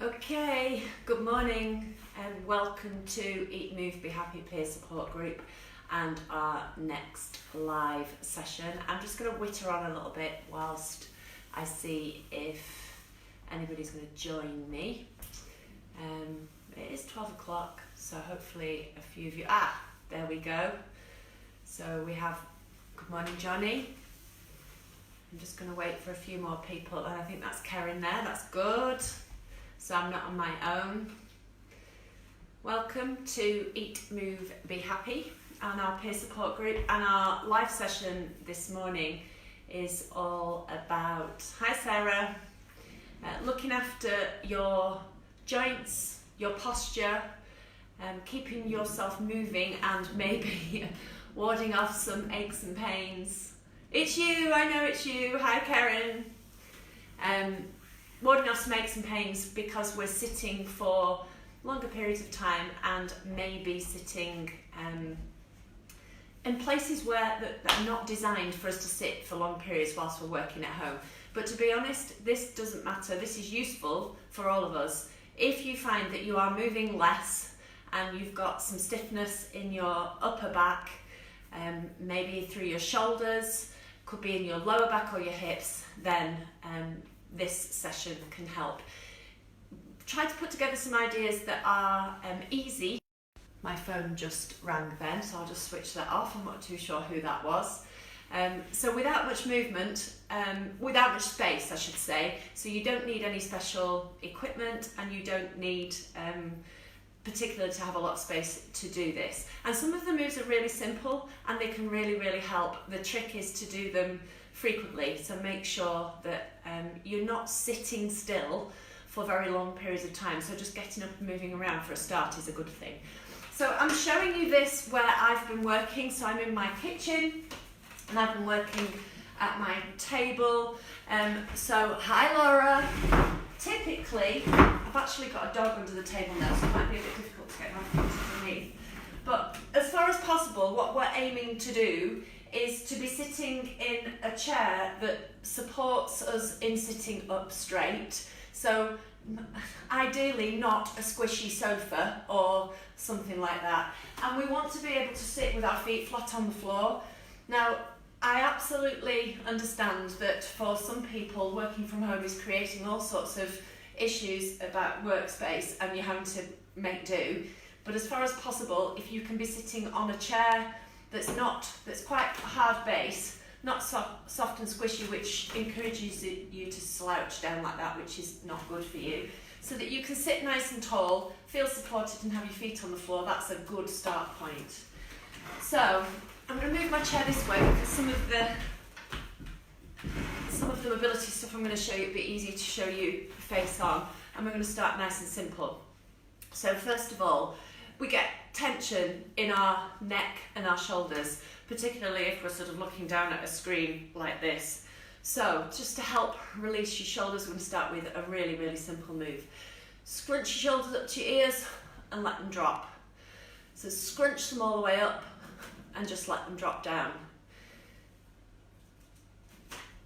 Okay, good morning and welcome to Eat, Move, Be Happy Peer Support Group and our next live session. I'm just going to witter on a little bit whilst I see if anybody's going to join me. It is 12 o'clock, so hopefully a few of you... there we go. So we have, good morning Johnny. I'm just going to wait for a few more people, and I think that's Karen there, that's good. So I'm not on my own. Welcome to Eat, Move, Be Happy and our peer support group. And our live session this morning is all about, hi Sarah, looking after your joints, your posture, keeping yourself moving and maybe warding off some aches and pains. It's you, I know it's you. Hi Karen. Warding off some aches and pains because we're sitting for longer periods of time and maybe sitting in places that are not designed for us to sit for long periods whilst we're working at home. But to be honest, this doesn't matter. This is useful for all of us. If you find that you are moving less and you've got some stiffness in your upper back, maybe through your shoulders, could be in your lower back or your hips, then this session can help. Try to put together some ideas that are easy. My phone just rang then, so I'll just switch that off. I'm not too sure who that was. So without much movement, without much space I should say, so you don't need any special equipment and you don't need particularly to have a lot of space to do this. And some of the moves are really simple and they can really help. The trick is to do them frequently, so make sure that you're not sitting still for very long periods of time. So just getting up and moving around for a start is a good thing. So I'm showing you this where I've been working. So I'm in my kitchen and I've been working at my table. So hi Laura. Typically, I've actually got a dog under the table now, so it might be a bit difficult to get my feet underneath. But as far as possible, what we're aiming to do is to be sitting in a chair that supports us in sitting up straight. So ideally not a squishy sofa or something like that. And we want to be able to sit with our feet flat on the floor. Now, I absolutely understand that for some people working from home is creating all sorts of issues about workspace and you're having to make do. But as far as possible, if you can be sitting on a chair that's quite a hard base, not soft and squishy, which encourages you to slouch down like that, which is not good for you, so that you can sit nice and tall, feel supported and have your feet on the floor. That's a good start point. So I'm going to move my chair this way because some of the mobility stuff I'm going to show you, it'll be easy to show you face on, and we're going to start nice and simple. So first of all, we get tension in our neck and our shoulders, particularly if we're sort of looking down at a screen like this. So just to help release your shoulders, we're going to start with a really simple move. Scrunch your shoulders up to your ears and let them drop. So scrunch them all the way up and just let them drop down.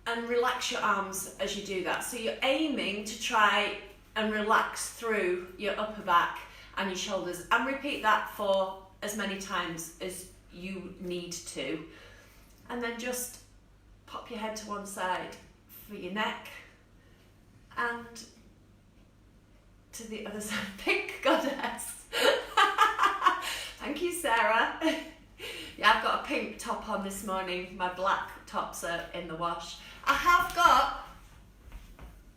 And relax your arms as you do that. So you're aiming to try and relax through your upper back and your shoulders, and repeat that for as many times as you need to. And then just pop your head to one side for your neck and to the other side. Pink goddess. Thank you, Sarah. Yeah, I've got a pink top on this morning. My black tops are in the wash. I have got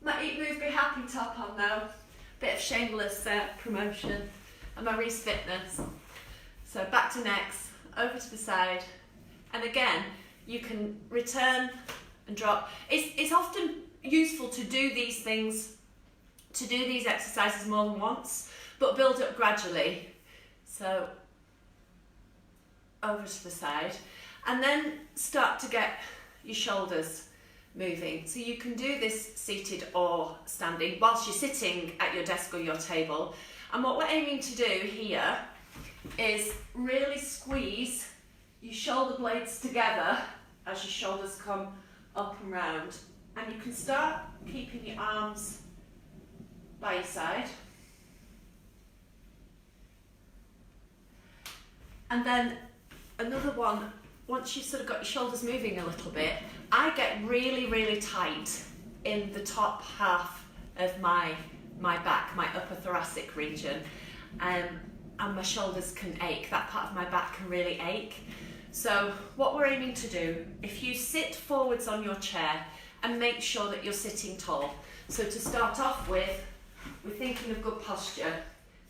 my Eat, Move, Be Happy top on though. Bit of shameless promotion, and my Reese Fitness. So back to necks, over to the side, and again you can return and drop. It's often useful to do these things, to do these exercises more than once, but build up gradually. So over to the side, and then start to get your shoulders moving. So you can do this seated or standing whilst you're sitting at your desk or your table. And what we're aiming to do here is really squeeze your shoulder blades together as your shoulders come up and round. And you can start keeping your arms by your side. And then another one, once you've sort of got your shoulders moving a little bit, I get really, really tight in the top half of my back, my upper thoracic region, and my shoulders can ache. That part of my back can really ache. So what we're aiming to do, if you sit forwards on your chair and make sure that you're sitting tall. So to start off with, we're thinking of good posture.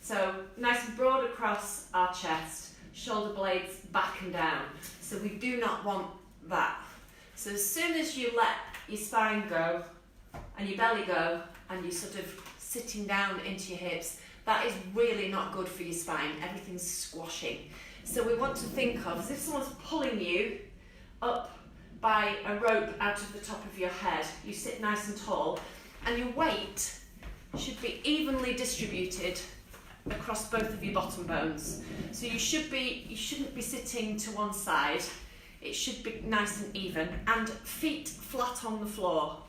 So nice and broad across our chest, shoulder blades back and down. So we do not want that. So as soon as you let your spine go and your belly go and you're sort of sitting down into your hips, that is really not good for your spine. Everything's squashing. So we want to think of as if someone's pulling you up by a rope out of the top of your head. You sit nice and tall, and your weight should be evenly distributed across both of your bottom bones. So you shouldn't be sitting to one side. It should be nice and even, and feet flat on the floor.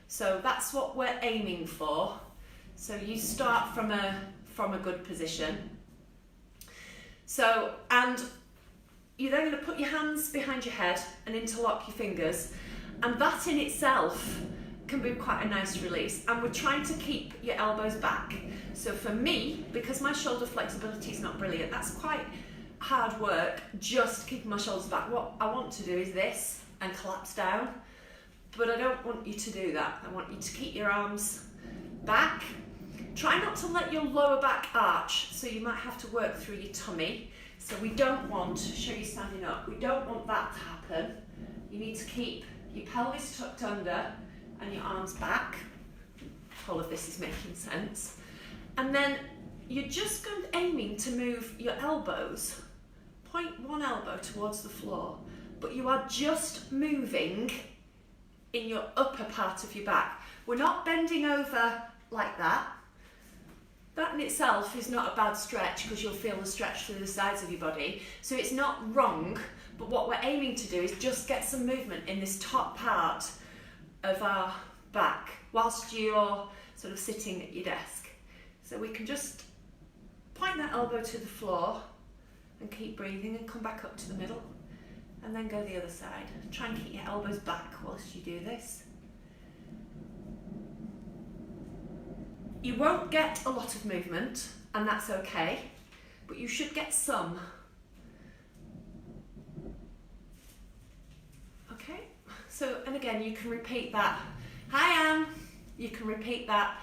So that's what we're aiming for. So you start from a good position. So, and you're then going to put your hands behind your head and interlock your fingers, and that in itself can be quite a nice release. And we're trying to keep your elbows back. So for me, because my shoulder flexibility is not brilliant, that's quite hard work, just keeping my shoulders back. What I want to do is this and collapse down, but I don't want you to do that. I want you to keep your arms back. Try not to let your lower back arch, so you might have to work through your tummy. So we don't want, show you standing up, we don't want that to happen. You need to keep your pelvis tucked under and your arms back. All of this is making sense. And then you're just aiming to move your elbows, point one elbow towards the floor, but you are just moving in your upper part of your back. We're not bending over like that. That in itself is not a bad stretch, because you'll feel the stretch through the sides of your body. So it's not wrong, but what we're aiming to do is just get some movement in this top part of our back whilst you're sort of sitting at your desk. So we can just point that elbow to the floor and keep breathing and come back up to the middle, and then go the other side. Try and keep your elbows back whilst you do this. You won't get a lot of movement, and that's okay, but you should get some. Okay, so, and again, you can repeat that. Hi, Anne. You can repeat that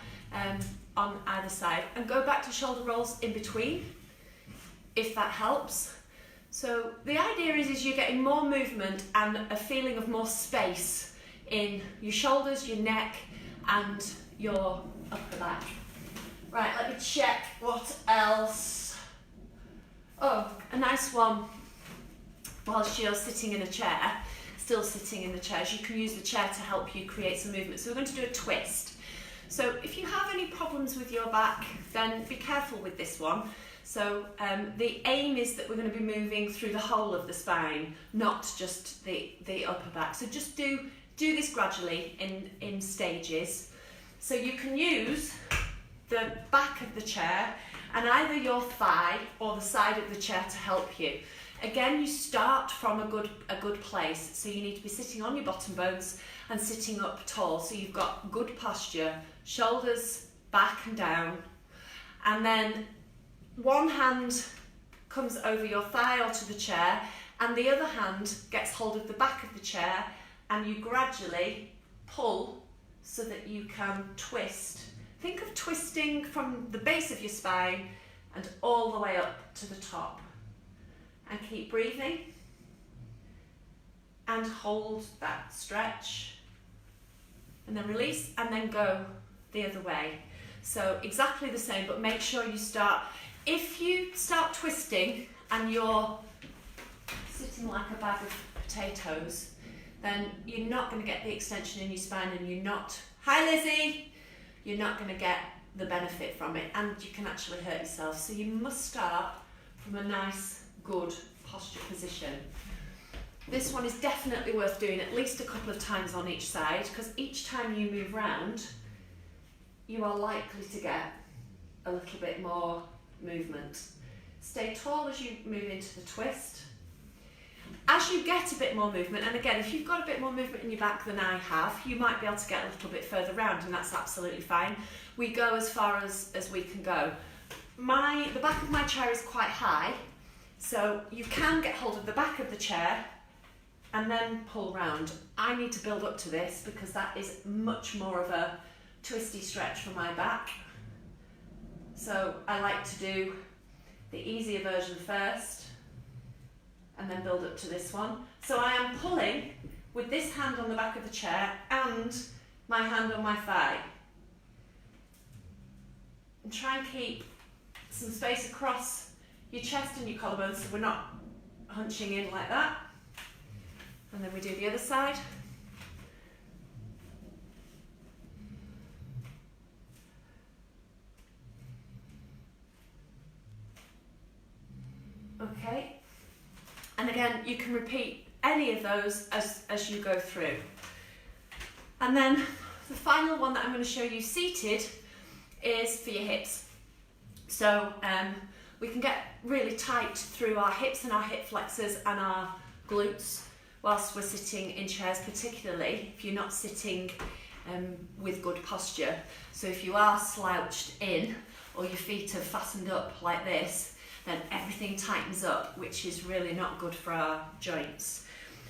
on either side, and go back to shoulder rolls in between, if that helps. So the idea is you're getting more movement and a feeling of more space in your shoulders, your neck, and your upper back. Right, let me check what else. Oh, a nice one. Whilst you're sitting in a chair, still sitting in the chairs, you can use the chair to help you create some movement. So we're going to do a twist. So if you have any problems with your back, then be careful with this one. So the aim is that we're going to be moving through the whole of the spine, not just the upper back. So just do this gradually in stages. So you can use the back of the chair and either your thigh or the side of the chair to help you. Again, you start from a good place. So you need to be sitting on your bottom bones and sitting up tall. So you've got good posture, shoulders back and down. And then one hand comes over your thigh or to the chair, and the other hand gets hold of the back of the chair, and you gradually pull so that you can twist. Think of twisting from the base of your spine and all the way up to the top. And keep breathing. And hold that stretch. And then release, and then go the other way. So exactly the same, but make sure you start. If you start twisting and you're sitting like a bag of potatoes, then you're not going to get the extension in your spine, and you're not, hi Lizzie, you're not going to get the benefit from it, and you can actually hurt yourself. So you must start from a nice, good posture position. This one is definitely worth doing at least a couple of times on each side, because each time you move round, you are likely to get a little bit more movement. Stay tall as you move into the twist. As you get a bit more movement, and again, if you've got a bit more movement in your back than I have, you might be able to get a little bit further round, and that's absolutely fine. We go as far as we can go. The back of my chair is quite high, so you can get hold of the back of the chair and then pull round. I need to build up to this because that is much more of a twisty stretch for my back. So I like to do the easier version first and then build up to this one. So I am pulling with this hand on the back of the chair and my hand on my thigh. And try and keep some space across your chest and your collarbones so we're not hunching in like that. And then we do the other side. Okay. And again, you can repeat any of those as you go through. And then the final one that I'm going to show you seated is for your hips. So we can get really tight through our hips and our hip flexors and our glutes whilst we're sitting in chairs, particularly if you're not sitting with good posture. So if you are slouched in or your feet are fastened up like this, then everything tightens up, which is really not good for our joints.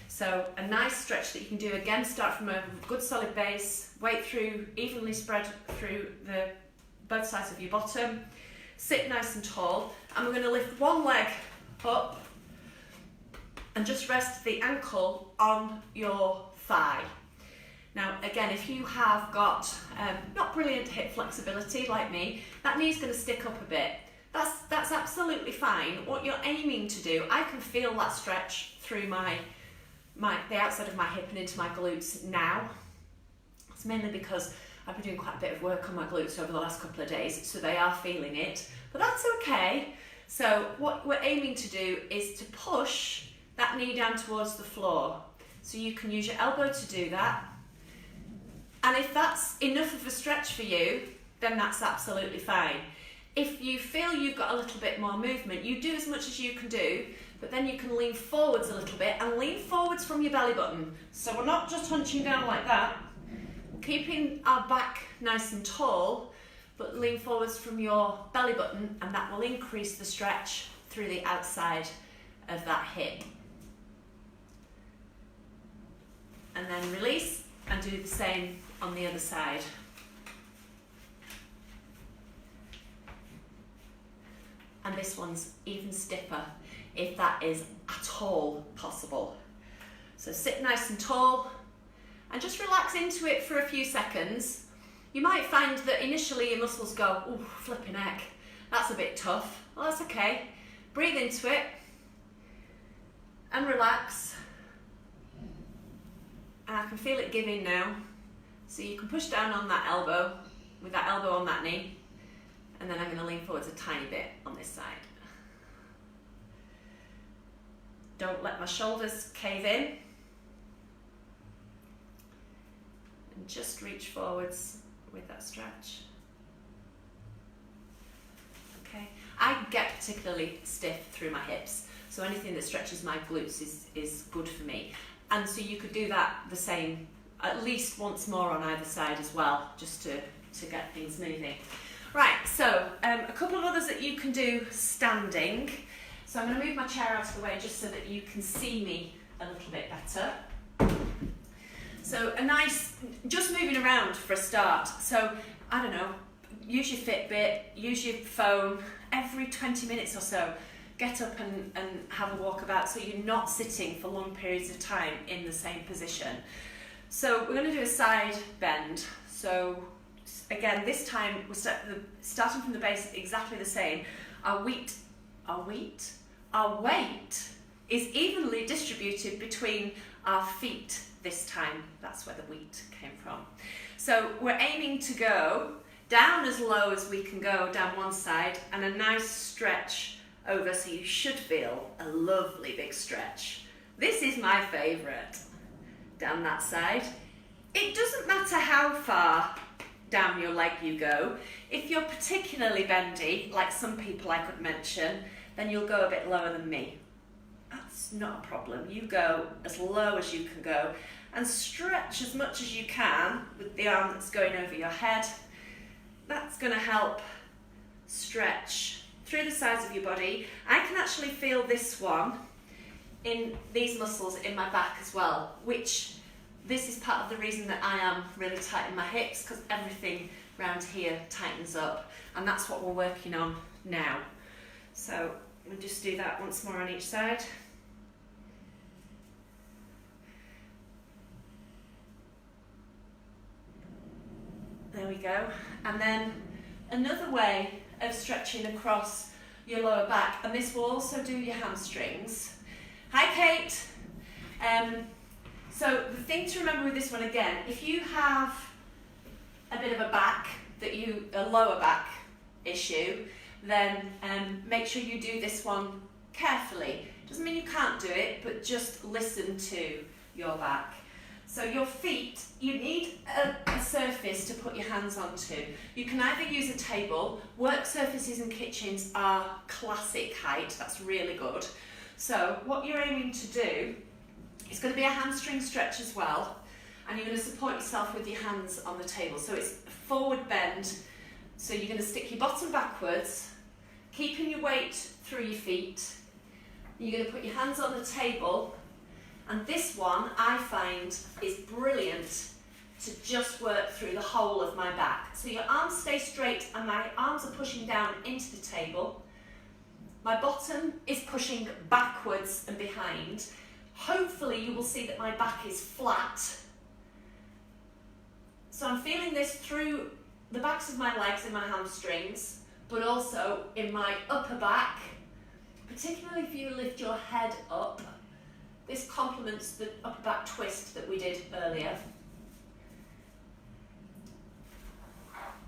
So a nice stretch that you can do, again, start from a good solid base, weight through, evenly spread through both sides of your bottom, sit nice and tall, and we're going to lift one leg up and just rest the ankle on your thigh. Now again, if you have got not brilliant hip flexibility like me, that knee's going to stick up a bit. That's absolutely fine. What you're aiming to do, I can feel that stretch through the outside of my hip and into my glutes now. It's mainly because I've been doing quite a bit of work on my glutes over the last couple of days, so they are feeling it, but that's okay. So what we're aiming to do is to push that knee down towards the floor. So you can use your elbow to do that. And if that's enough of a stretch for you, then that's absolutely fine. If you feel you've got a little bit more movement, you do as much as you can do, but then you can lean forwards a little bit and lean forwards from your belly button. So we're not just hunching down like that, keeping our back nice and tall, but lean forwards from your belly button, and that will increase the stretch through the outside of that hip. And then release and do the same on the other side. And this one's even stiffer if that is at all possible. So sit nice and tall and just relax into it for a few seconds. You might find that initially your muscles go, ooh, flipping heck, that's a bit tough. Well, that's okay. Breathe into it and relax. And I can feel it giving now. So you can push down on that elbow, with that elbow on that knee. And then I'm going to lean forwards a tiny bit on this side. Don't let my shoulders cave in. And just reach forwards with that stretch. Okay. I get particularly stiff through my hips, so anything that stretches my glutes is good for me. And so you could do that the same, at least once more on either side as well, just to get things moving. Right, so a couple of others that you can do standing. So I'm going to move my chair out of the way just so that you can see me a little bit better. So a nice, just moving around for a start. So, I don't know, use your Fitbit, use your phone, every 20 minutes or so, get up and have a walk about so you're not sitting for long periods of time in the same position. So we're going to do a side bend. So again, this time we're starting from the base exactly the same. Our weight is evenly distributed between our feet this time. That's where the weight came from. So we're aiming to go down as low as we can go down one side and a nice stretch over, so you should feel a lovely big stretch. This is my favourite, down that side. It doesn't matter how far down your leg you go. If you're particularly bendy, like some people I could mention, then you'll go a bit lower than me. That's not a problem. You go as low as you can go and stretch as much as you can with the arm that's going over your head. That's going to help stretch through the sides of your body. I can actually feel this one in these muscles in my back as well, which this is part of the reason that I am really tight in my hips, because everything around here tightens up, and that's what we're working on now. So we'll just do that once more on each side. There we go. And then another way of stretching across your lower back, and this will also do your hamstrings. Hi Kate. So the thing to remember with this one again, if you have a bit of a lower back issue, then make sure you do this one carefully. Doesn't mean you can't do it, but just listen to your back. So your feet, you need a surface to put your hands onto. You can either use a table. Work surfaces in kitchens are classic height, that's really good. So what you're aiming to do is going to be a hamstring stretch as well, and you're going to support yourself with your hands on the table. So it's a forward bend, so you're going to stick your bottom backwards, keeping your weight through your feet. You're going to put your hands on the table, and this one I find is brilliant to just work through the whole of my back. So your arms stay straight and my arms are pushing down into the table. My bottom is pushing backwards and behind. Hopefully you will see that my back is flat. So I'm feeling this through the backs of my legs and my hamstrings, but also in my upper back, particularly if you lift your head up. This complements the upper back twist that we did earlier.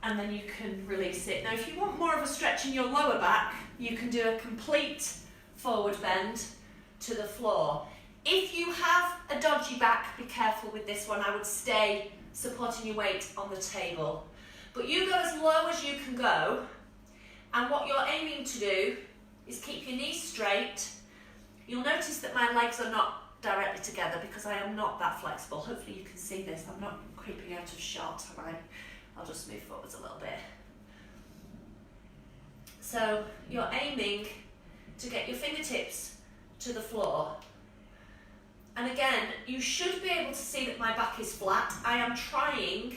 And then you can release it. Now if you want more of a stretch in your lower back, you can do a complete forward bend to the floor. If you have a dodgy back, be careful with this one. I would stay supporting your weight on the table. But you go as low as you can go, and what you're aiming to do is keep your knees straight. You'll notice that my legs are not directly together because I am not that flexible. Hopefully you can see this. I'm not creeping out of shot, am I? I'll just move forwards a little bit. So you're aiming to get your fingertips to the floor. And again, you should be able to see that my back is flat. I am trying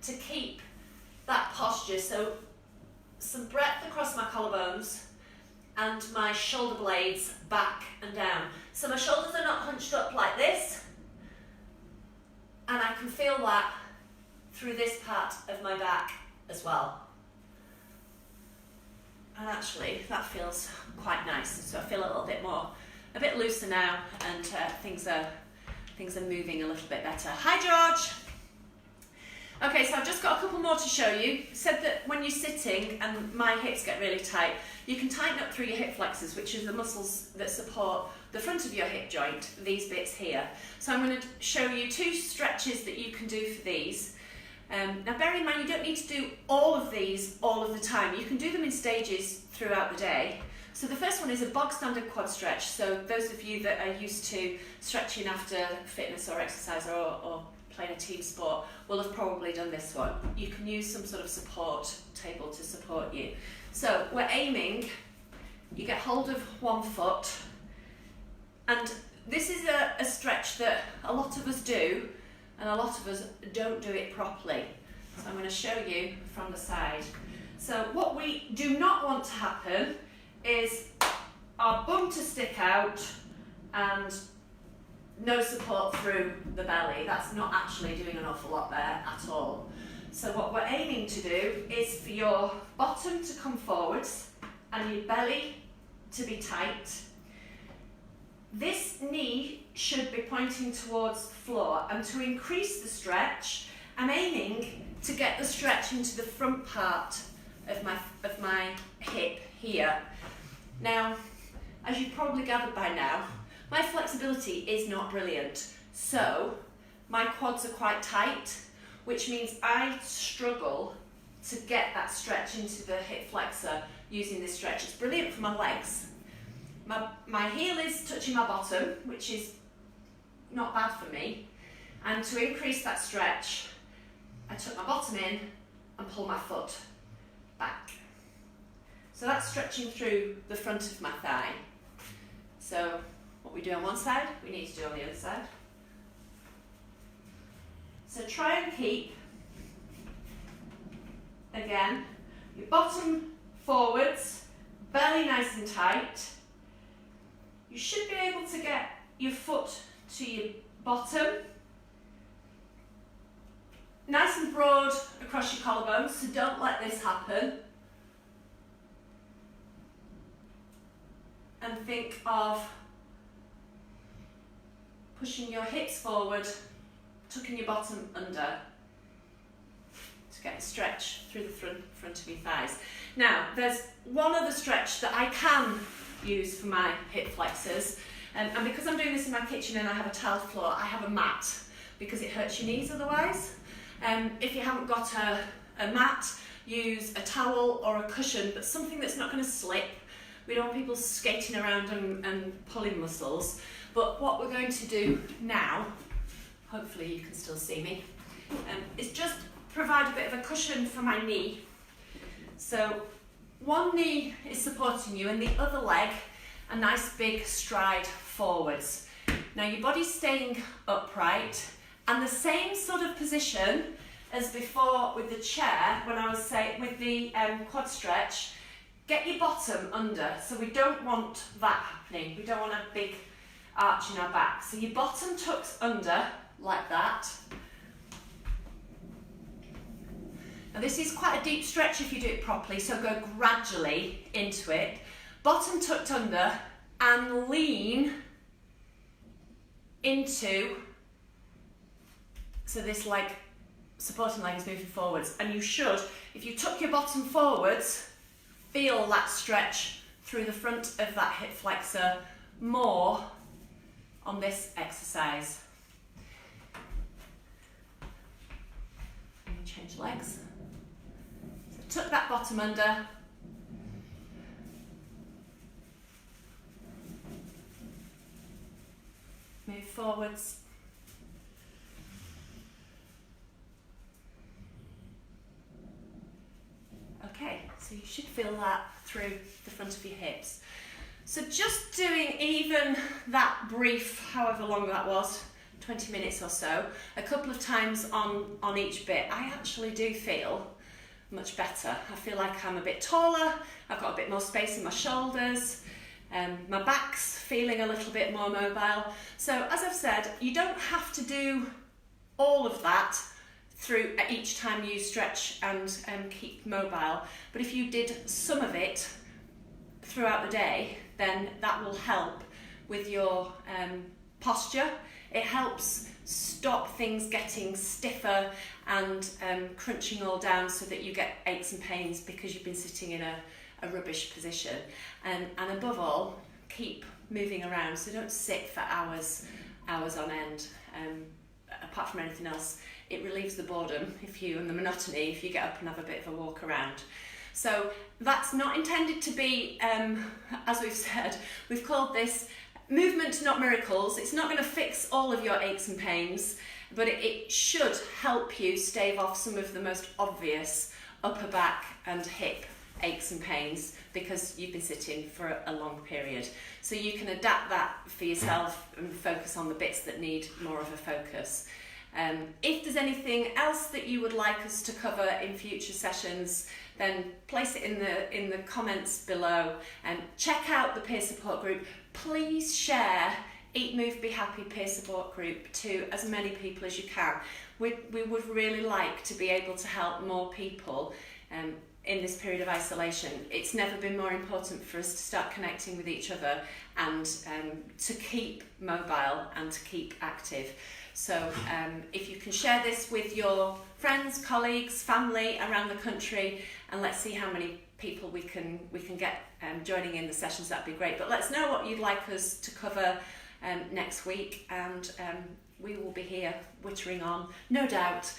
to keep that posture, so some breadth across my collarbones and my shoulder blades back and down. So my shoulders are not hunched up like this, and I can feel that through this part of my back as well. And actually that feels quite nice, so I feel a bit looser now, and things are moving a little bit better. Hi George! Okay, so I've just got a couple more to show you. Said that when you're sitting and my hips get really tight, you can tighten up through your hip flexors, which are the muscles that support the front of your hip joint, these bits here. So I'm going to show you two stretches that you can do for these. Now bear in mind, you don't need to do all of these all of the time. You can do them in stages throughout the day. So the first one is a bog standard quad stretch. So those of you that are used to stretching after fitness or exercise or playing a team sport will have probably done this one. You can use some sort of support table to support you. So we're aiming, you get hold of one foot, and this is a stretch that a lot of us do, and a lot of us don't do it properly. So I'm going to show you from the side. So what we do not want to happen is our bum to stick out and no support through the belly. That's not actually doing an awful lot there at all. So what we're aiming to do is for your bottom to come forwards and your belly to be tight. This knee should be pointing towards the floor, and to increase the stretch, I'm aiming to get the stretch into the front part of my hip here. Now, as you've probably gathered by now, my flexibility is not brilliant, so my quads are quite tight. which means I struggle to get that stretch into the hip flexor using this stretch. It's brilliant for my legs. My heel is touching my bottom, which is not bad for me. And to increase that stretch, I tuck my bottom in and pull my foot back. So that's stretching through the front of my thigh. So what we do on one side, we need to do on the other side. So try and keep, again, your bottom forwards, belly nice and tight. You should be able to get your foot to your bottom. Nice and broad across your collarbones, so don't let this happen. And think of pushing your hips forward, tucking your bottom under to get a stretch through the front of your thighs. Now, there's one other stretch that I can use for my hip flexors, and because I'm doing this in my kitchen and I have a tiled floor, I have a mat because it hurts your knees otherwise. If you haven't got a mat, use a towel or a cushion, but something that's not going to slip. We don't want people skating around and pulling muscles. But what we're going to do now, hopefully you can still see me, is just provide a bit of a cushion for my knee. So one knee is supporting you and the other leg a nice big stride forwards. Now your body's staying upright and the same sort of position as before with the chair, when I was saying with the quad stretch, get your bottom under. So we don't want that happening. We don't want a big arch in our back. So your bottom tucks under like that. Now this is quite a deep stretch if you do it properly, so go gradually into it. Bottom tucked under and lean into, so this leg, supporting leg is moving forwards, and you should, if you tuck your bottom forwards, feel that stretch through the front of that hip flexor more on this exercise. And change legs. So tuck that bottom under. Move forwards. Okay, so you should feel that through the front of your hips. So just doing even that brief, however long that was, 20 minutes or so, a couple of times on each bit, I actually do feel much better. I feel like I'm a bit taller, I've got a bit more space in my shoulders, my back's feeling a little bit more mobile. So as I've said, you don't have to do all of that through each time you stretch and keep mobile, but if you did some of it throughout the day, then that will help with your posture. It helps stop things getting stiffer and crunching all down so that you get aches and pains because you've been sitting in a rubbish position. And above all, keep moving around, so don't sit for hours on end. Apart from anything else, it relieves the boredom and the monotony if you get up and have a bit of a walk around. So that's not intended to be, as we've said, we've called this movement, not miracles. It's not going to fix all of your aches and pains, but it should help you stave off some of the most obvious upper back and hip aches and pains because you've been sitting for a long period. So you can adapt that for yourself and focus on the bits that need more of a focus. If there's anything else that you would like us to cover in future sessions, then place it in the comments below, and check out the peer support group. Please share Eat, Move, Be Happy peer support group to as many people as you can. We would really like to be able to help more people in this period of isolation. It's never been more important for us to start connecting with each other and to keep mobile and to keep active. So if you can share this with your friends, colleagues, family around the country, and let's see how many people we can get joining in the sessions, that'd be great. But let us know what you'd like us to cover next week, and we will be here wittering on, no doubt,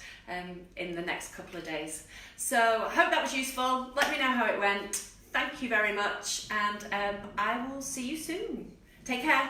in the next couple of days. So I hope that was useful. Let me know how it went. Thank you very much, and I will see you soon. Take care.